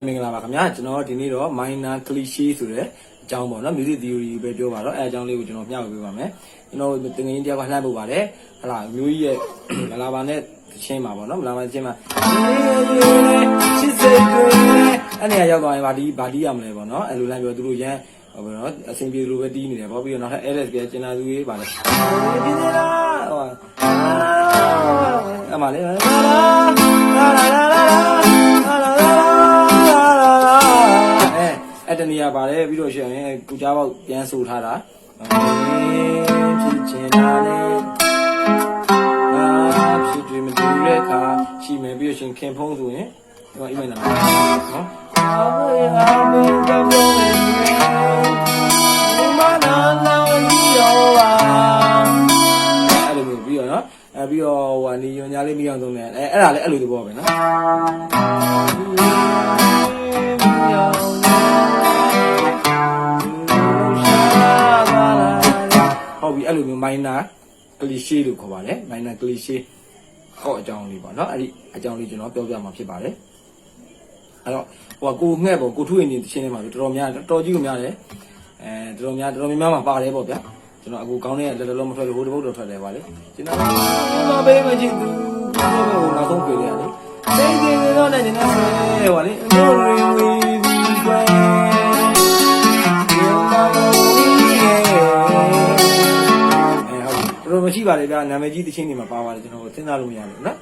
မင်္ဂလာပါခင်ဗျာကျွန်တော်ဒီနေ့တော့ minor cliche ဆိုတဲ့အကြောင်းပေါ့နော် music theory ပဲပြောပါတော့အဲအကြောင်းလေးကိုကျွန်တော်မျှဝေပေးပါမယ်ကျွန်တော်တကယ်ကြီးတယောက်ကလှမ်းပို့ပါတယ်ဟလာမျိုးကြီးရဲ့မလာပါနဲ့ချင်းပါပေါ့နော်မလာပါချင်းမှာချစ်စိတ်တွေအဲ့နေရာရောက်သွားရင်ဗာဒီရမလဲပေါ့နော်အဲ့လိုလိုက်ပြောသူတို့ရန်ဟောပေါ့နော်အဆင်ပြေလိုပဲတီးနေတယ်ပေါ့ပြီးတော့နောက်ထပ် LS ကကျင်နာသူရေးပါလေဒီနေလားဟောအမလေးအဲ့တနေရာပါတယ်ပြီးတော့ရှင်ကုကြားပေါက်ပြန်ဆိုထားတာဖြစ်ချင်တာလေဖြစ်တွေ့မတူတဲ့အခါရှိမယ်ပြီးတော့ရှင်ခင်ဖုံးဆိုရင်ဒီမှာအိမ်မနာနော်အားမင်းကပြောနေတယ်ဒီမှာနာနာရောပါအဲ့လိုပြီးတော့နော်ပြီးတော့ဟိုကနေညညာလေးမီးအောင်သုံးတယ်အဲ့ဒါလည်းအဲ့လိုသဘောပဲနော်ဟုတ်ပြီအဲ့လိုမျိုး minor cliche လို့ခေါ်ပါတယ် minor cliche ကော့အကြောင်းလေးပေါ့နော်အဲ့ဒီအကြောင်းလေးကျွန်တော်ပြောပြမှာဖြစ်ပါတယ်အဲ့တော့ဟိုကကိုငှက်ပေါ့ကိုထုရင်နေတချင်းထဲမှာတော်တော်များတော်ကြီးကိုများတယ်တော်တော်များမှာပါတယ်ပေါ့ဗျာကျွန်တော်အခုကောင်းတဲ့လက်လုံးမထွက်လို့ဟိုတပုတ်တော့ထွက်တယ်ပါလေကျွန်တော်မပေးမချင်ဘူးနောက်ဆုံးပြေးရတယ်စိတ်ကြီးကတော့လည်းကျွန်တော်ဟိုလေအမျိုးတွေဝီဒီကွယ်တော်မရှိပါလေဗျာနာမည်ကြီးတချင်းတွေမှာပါပါတယ်ကျွန်တော်စဉ်းစားလို့မရဘူးနော်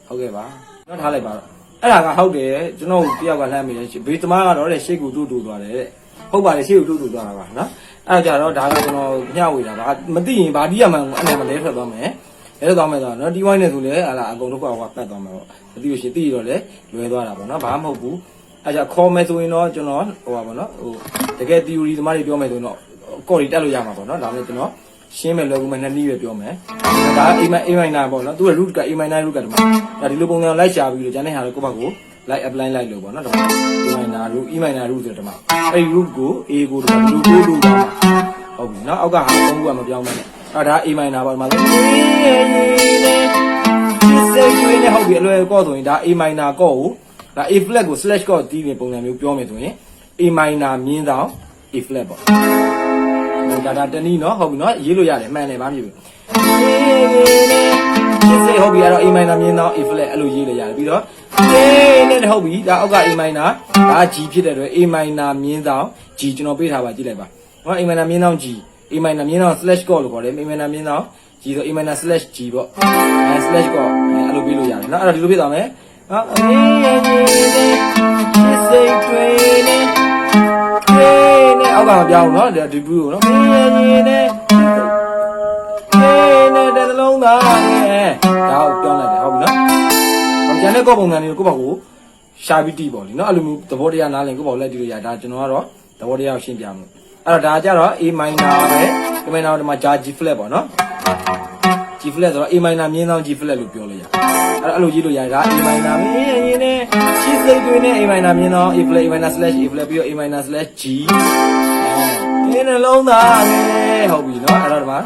ဟုတ်ကဲ့ပါတော့ထားလိုက်ပါတော့အဲ့ဒါကဟုတ်တယ်ကျွန်တော်တယောက်ကလှမ်းမိတယ်ဘေးသမားကတော့တဲ့ရှေ့ကူတူတူသွားတယ်တဲ့ဟုတ်ပါတယ်ရှေ့ကူတူတူသွားတာပါနော်အဲ့ကြတော့ဒါကကျွန်တော်ညှဝေတာပါမသိရင်ဗာဒီရမှန်အဲ့နဲ့မလဲထွက်သွားမယ်လဲသွားမယ်ဆိုတော့နော်ဒီဝိုင်းနဲ့ဆိုလေဟာလာအကုန်တော့ကွာပတ်သွားမယ်ပေါ့မသိလို့ရှိရင်သိတော့လေလွယ်သွားတာပေါ့နော်ဘာမှမဟုတ်ဘူးအဲ့ကြခေါ်မယ်ဆိုရင်တော့ကျွန်တော်ဟိုပါပေါ့နော်ဟိုတကယ် theory သမားတွေပြောမယ်ဆိုရင်တော့ကော်ရီတက်လို့ရမှာပေါ့နော်ဒါလည်းကျွန်တော်ရှင်းမယ်လွယ်ကူမယ်နှစ်နည်းပဲပြောမယ်ဒါ A minor ပေါ့နော်သူက root က A minor root ကတည်းကဒါဒီလိုပုံစံလိုက်ရှာပြီးတော့ကျန်တဲ့ဟာကိုကိုယ့်ဘက်ကို like apply လိုက်လို့ပေါ့နော်ဒါ A minor root E minor root ဆိုတဲ့မှာအဲ့ root ကို A ကိုတော့လူကိုလို့တော့ဟုတ်ပြီနော်အောက်ကဟာသုံးခုကမပြောင်းဘူးနဲ့အဲ့ဒါ A minor ပေါ့ဒီမှာလို့စိတ်တွေနဲ့ဟုတ်ပြီအလွယ်ကော့ဆိုရင်ဒါ A minor ကော့ကိုဒါ A flat ကို slash ကော့တီးနေပုံစံမျိုးပြောမယ်ဆိုရင် A minor မြင်းဆောင် A flat ပေါ့ဒါတနည်းနော်ဟုတ်ပြီနော်ရေးလို့ရတယ်မှန်တယ်ဗာမျိုးရှင်းစေဟုတ်ပြီအဲ့တော့ A minor မြင်းတော့ A flat အဲ့လိုရေးလို့ရတယ်ပြီးတော့ A နဲ့ဟုတ်ပြီဒါအောက်က A minor ဒါ G ဖြစ်တဲ့အတွက် A minor မြင်းတော့ G ကျွန်တော်ပေးထားပါကြည့်လိုက်ပါနော် A minor မြင်းတော့ G A minor မြင်းတော့ slash ကော့လို့ခေါ်တယ် A minor မြင်းတော့ G ဆို A minor slash G ပေါ့slash ကော့အဲ့လိုပေးလို့ရတယ်နော်အဲ့တော့ဒီလိုဖြစ်သွားမယ်နော်အေးရေးစိတ်တွေနဲ့အောက်ကမပြောင်းဘူးနော်ဒီဘူးကိုနော်မင်းရဲ့ညီနဲ့တဲ့လုံးသားနဲ့ဒါကိုပြောင်းလိုက်တယ်ဟုတ်ပြီနော်။ကျန်တဲ့ကောပုံစံတွေကိုယ့်ဘောက်ကိုရှာပြီးတီးပေါ့လीနော်အဲ့လိုမျိုးသဘောတရားနားလည်ကိုယ့်ဘောက်လိုက်တီးလို့ရဒါကျွန်တော်ကတော့သဘောတရားကိုရှင်းပြမှာအဲ့တော့ဒါကြတော့ A minor ပဲ A minor ဒီမှာ G flat ပေါ့နော် G flat ဆိုတော့ A minor မြင်းဆောင် G flat လို့ပြောလို့ရအဲ့လိုရေးလို့ရတာ A minor မင်းရဲ့ညီနဲ့ရှင်းစိတ်တွေနဲ့ A minor မြင်းဆောင် A flat A minor slash A flat ပြီးတော့ A minor slash Gဒီနှလုံးသားလေဟုတ်ပြီနော်အဲ့တော့ဒီမှာ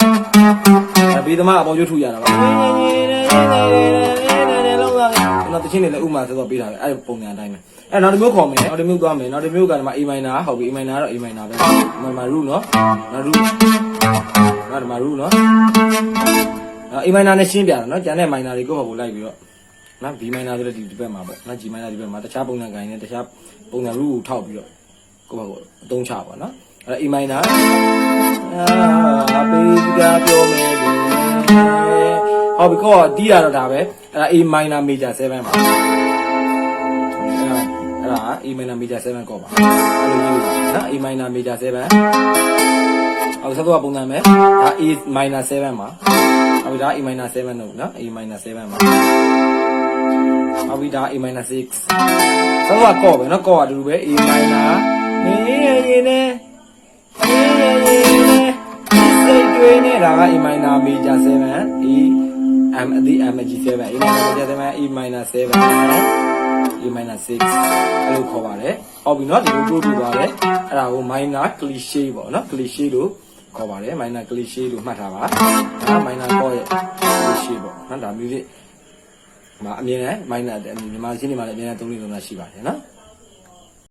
ဘေးသမားအပေါ်ကျွတ်ထူရတာပါနှလုံးသားလေကျွန်တော်တချင်းနေလည်းဥမာဆိုတော့ပေးတာပဲအဲ့ပုံစံအတိုင်းပဲအဲ့နောက်တစ်မျိုးခေါ်မယ်နောက်တစ်မျိုးသွားမယ်နောက်တစ်မျိုးကဒီမှာ A minor ဟုတ်ပြီ A minor တော့ A minor ပဲ minor root နော်နောက် root နောက်ဒီမှာ root နော်A minor နဲ့ရှင်းပြတာနော်ကျန်တဲ့ minor တွေကိုယ့်ဘာကိုလိုက်ပြီးတော့နော် B minor ဆိုလည်းဒီဘက်မှာပေါ့နော် G minor ဒီဘက်မှာတခြားပုံစံကိုင်းနဲ့တခြားပုံစံ root ကိုထောက်ပြီးတော့ကိုယ့်ဘာကိုအသုံးချပါနော်အဲ့ A minor ပေးကြပြောမယ်ဟုတ်ပြီခေါ်တီးရတော့ဒါပဲအဲ့ဒါ A minor major 7ပါအဲ့ဒါ A minor major 7ကောပါအဲ့လိုကြီးလို့နော် A minor major 7အောက်ဆက်တော့ပုံစံမယ်ဒါ A minor 7ပါဟုတ်ပြီဒါ A minor 7လို့နော် A minor 7ပါဟုတ်ပြီဒါ A minor 6ဆက်တော့ကောပဲနော်ကောကတူပဲ A minor နေရင်နေစိတ်တွေနဲ့ဒါက A minor major 7 E M D M G 7 A minor major 7 E minor 7 A minor 6အဲ့လိုခေါ်ပါတယ်ဟုတ်ပြီနော်ဒီလိုတိုးတူသွားတယ်အဲ့ဒါကို minor cliche ပေါ့နော် cliche လို့ခေါ်ပါတယ် minor cliche လို့မှတ်ထားပါဒါ minor ကောရဲ့ cliche ပေါ့နော်ဒါ music မှာအမြင်နဲ့ minor မြန်မာရှင်းနေမှာလည်းအမြင်နဲ့သုံးလို့ရှိပါတယ်နော်